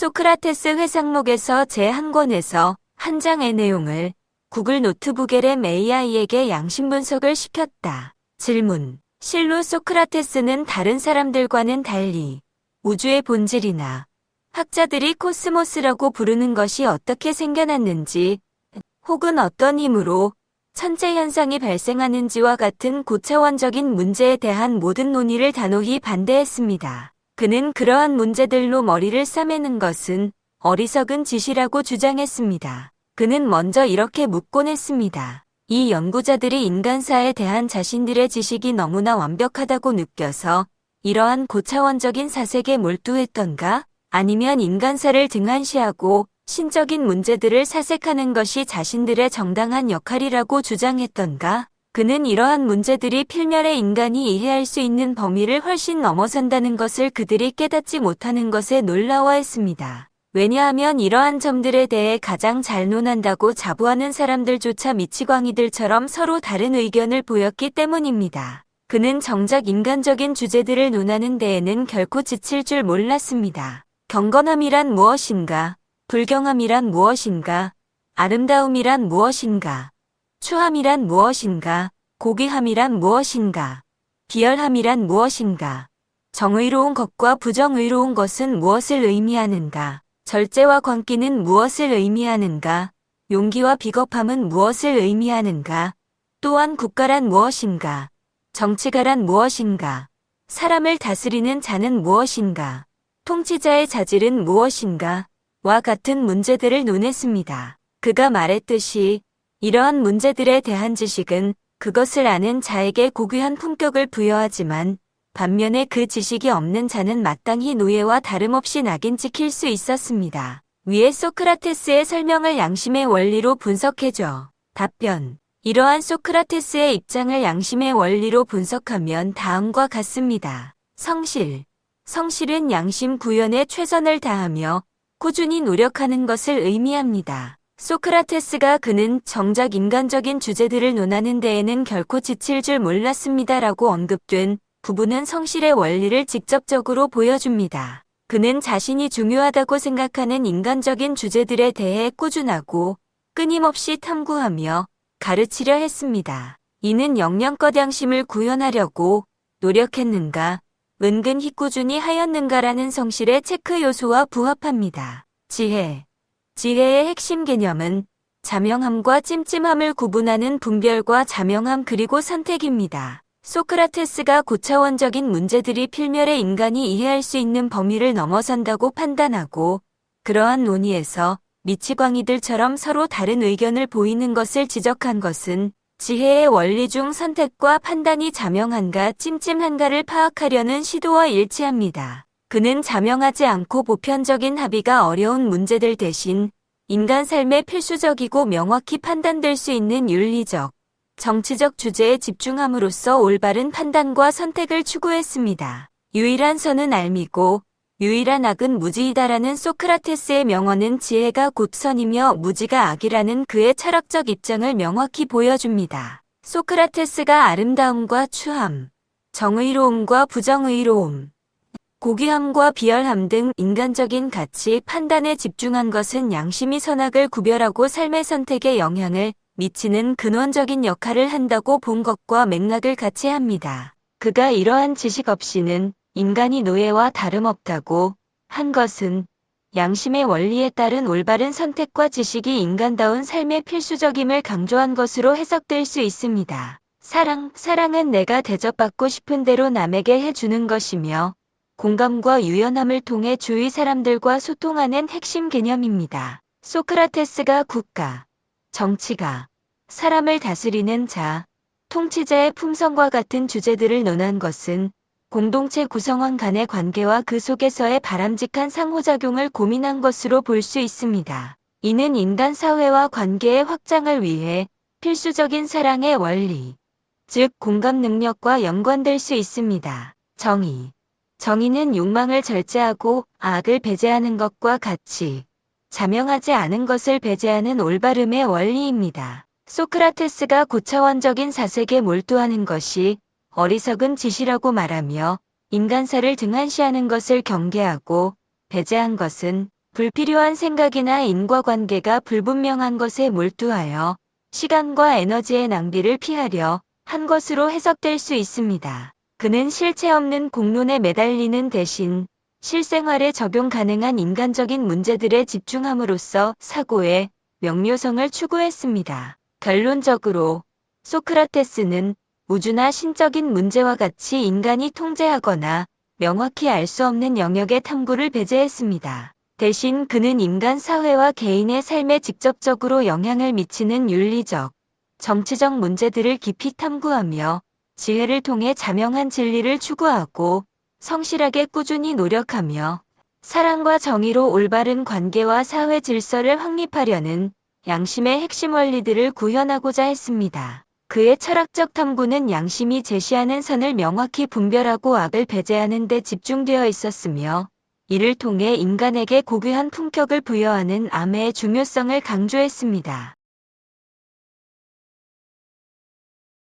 소크라테스 회상록에서 제1 권에서 한 장의 내용을 구글 노트북 LM AI에게 양심 분석을 시켰다. 질문. 실로 소크라테스는 다른 사람들과는 달리 우주의 본질이나 학자들이 코스모스라고 부르는 것이 어떻게 생겨났는지 혹은 어떤 힘으로 천체 현상이 발생하는지와 같은 고차원적인 문제에 대한 모든 논의를 단호히 반대했습니다. 그는 그러한 문제들로 머리를 싸매는 것은 어리석은 짓이라고 주장했습니다. 그는 먼저 이렇게 묻곤 했습니다. 이 연구자들이 인간사에 대한 자신들의 지식이 너무나 완벽하다고 느껴서 이러한 고차원적인 사색에 몰두했던가? 아니면 인간사를 등한시하고 신적인 문제들을 사색하는 것이 자신들의 정당한 역할이라고 주장했던가? 그는 이러한 문제들이 필멸의 인간이 이해할 수 있는 범위를 훨씬 넘어선다는 것을 그들이 깨닫지 못하는 것에 놀라워했습니다. 왜냐하면 이러한 점들에 대해 가장 잘 논한다고 자부하는 사람들조차 미치광이들처럼 서로 다른 의견을 보였기 때문입니다. 그는 정작 인간적인 주제들을 논하는 데에는 결코 지칠 줄 몰랐습니다. 경건함이란 무엇인가? 불경함이란 무엇인가? 아름다움이란 무엇인가? 추함이란 무엇인가? 고귀함이란 무엇인가? 비열함이란 무엇인가? 정의로운 것과 부정의로운 것은 무엇을 의미하는가? 절제와 광기는 무엇을 의미하는가? 용기와 비겁함은 무엇을 의미하는가? 또한 국가란 무엇인가? 정치가란 무엇인가? 사람을 다스리는 자는 무엇인가? 통치자의 자질은 무엇인가? 와 같은 문제들을 논했습니다. 그가 말했듯이 이러한 문제들에 대한 지식은 그것을 아는 자에게 고귀한 품격을 부여하지만 반면에 그 지식이 없는 자는 마땅히 노예와 다름없이 낙인 찍힐 수 있었습니다. 위에 소크라테스의 설명을 양심의 원리로 분석해줘. 답변. 이러한 소크라테스의 입장을 양심의 원리로 분석하면 다음과 같습니다. 성실. 성실은 양심 구현에 최선을 다하며 꾸준히 노력하는 것을 의미합니다. 소크라테스가 그는 정작 인간적인 주제들을 논하는 데에는 결코 지칠 줄 몰랐습니다라고 언급된 부분은 성실의 원리를 직접적으로 보여줍니다. 그는 자신이 중요하다고 생각하는 인간적인 주제들에 대해 꾸준하고 끊임없이 탐구하며 가르치려 했습니다. 이는 영양껏 양심을 구현하려고 노력했는가, 은근히 꾸준히 하였는가라는 성실의 체크 요소와 부합합니다. 지혜. 지혜의 핵심 개념은 자명함과 찜찜함을 구분하는 분별과 자명함 그리고 선택입니다. 소크라테스가 고차원적인 문제들이 필멸의 인간이 이해할 수 있는 범위를 넘어선다고 판단하고 그러한 논의에서 미치광이들처럼 서로 다른 의견을 보이는 것을 지적한 것은 지혜의 원리 중 선택과 판단이 자명한가 찜찜한가를 파악하려는 시도와 일치합니다. 그는 자명하지 않고 보편적인 합의가 어려운 문제들 대신 인간 삶에 필수적이고 명확히 판단될 수 있는 윤리적, 정치적 주제에 집중함으로써 올바른 판단과 선택을 추구했습니다. 유일한 선은 알미고 유일한 악은 무지이다라는 소크라테스의 명언은 지혜가 곧 선이며 무지가 악이라는 그의 철학적 입장을 명확히 보여줍니다. 소크라테스가 아름다움과 추함, 정의로움과 부정의로움, 고귀함과 비열함 등 인간적인 가치 판단에 집중한 것은 양심이 선악을 구별하고 삶의 선택에 영향을 미치는 근원적인 역할을 한다고 본 것과 맥락을 같이 합니다. 그가 이러한 지식 없이는 인간이 노예와 다름없다고 한 것은 양심의 원리에 따른 올바른 선택과 지식이 인간다운 삶의 필수적임을 강조한 것으로 해석될 수 있습니다. 사랑은 내가 대접받고 싶은 대로 남에게 해주는 것이며 공감과 유연함을 통해 주위 사람들과 소통하는 핵심 개념입니다. 소크라테스가 국가, 정치가, 사람을 다스리는 자, 통치자의 품성과 같은 주제들을 논한 것은 공동체 구성원 간의 관계와 그 속에서의 바람직한 상호작용을 고민한 것으로 볼 수 있습니다. 이는 인간 사회와 관계의 확장을 위해 필수적인 사랑의 원리, 즉 공감 능력과 연관될 수 있습니다. 정의. 정의는 욕망을 절제하고 악을 배제하는 것과 같이 자명하지 않은 것을 배제하는 올바름의 원리입니다. 소크라테스가 고차원적인 사색에 몰두하는 것이 어리석은 짓이라고 말하며 인간사를 등한시하는 것을 경계하고 배제한 것은 불필요한 생각이나 인과관계가 불분명한 것에 몰두하여 시간과 에너지의 낭비를 피하려 한 것으로 해석될 수 있습니다. 그는 실체 없는 공론에 매달리는 대신 실생활에 적용 가능한 인간적인 문제들에 집중함으로써 사고의 명료성을 추구했습니다. 결론적으로 소크라테스는 우주나 신적인 문제와 같이 인간이 통제하거나 명확히 알 수 없는 영역의 탐구를 배제했습니다. 대신 그는 인간 사회와 개인의 삶에 직접적으로 영향을 미치는 윤리적, 정치적 문제들을 깊이 탐구하며 지혜를 통해 자명한 진리를 추구하고 성실하게 꾸준히 노력하며 사랑과 정의로 올바른 관계와 사회 질서를 확립하려는 양심의 핵심 원리들을 구현하고자 했습니다. 그의 철학적 탐구는 양심이 제시하는 선을 명확히 분별하고 악을 배제하는 데 집중되어 있었으며 이를 통해 인간에게 고귀한 품격을 부여하는 암의 중요성을 강조했습니다.